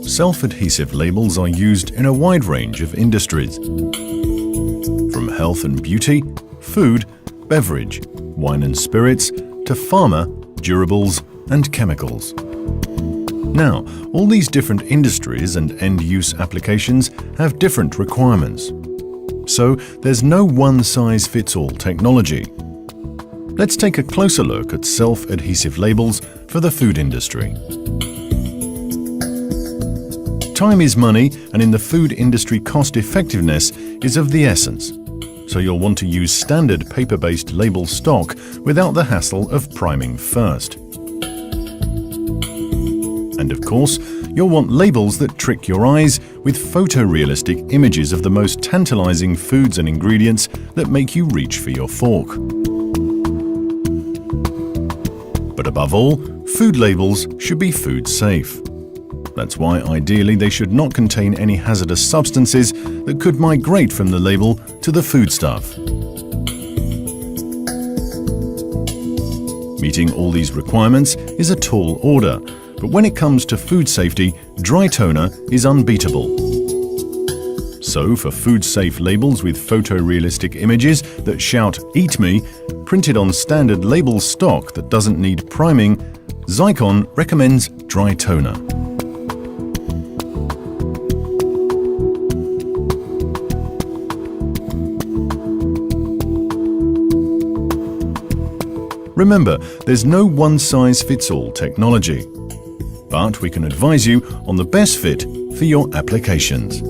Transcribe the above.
Self-adhesive labels are used in a wide range of industries, from health and beauty, food, beverage, wine and spirits, to pharma, durables, and chemicals. Now, all these different industries and end-use applications have different requirements. So, there's no one-size-fits-all technology. Let's take a closer look at self-adhesive labels for the food industry. Time is money, and in the food industry, cost-effectiveness is of the essence. So you'll want to use standard paper-based label stock without the hassle of priming first. And of course, you'll want labels that trick your eyes with photorealistic images of the most tantalizing foods and ingredients that make you reach for your fork. But above all, food labels should be food safe. That's why ideally they should not contain any hazardous substances that could migrate from the label to the foodstuff. Meeting all these requirements is a tall order, but when it comes to food safety, dry toner is unbeatable. So for food-safe labels with photorealistic images that shout "Eat me," printed on standard label stock that doesn't need priming, Xeikon recommends dry toner. Remember, there's no one-size-fits-all technology, but we can advise you on the best fit for your applications.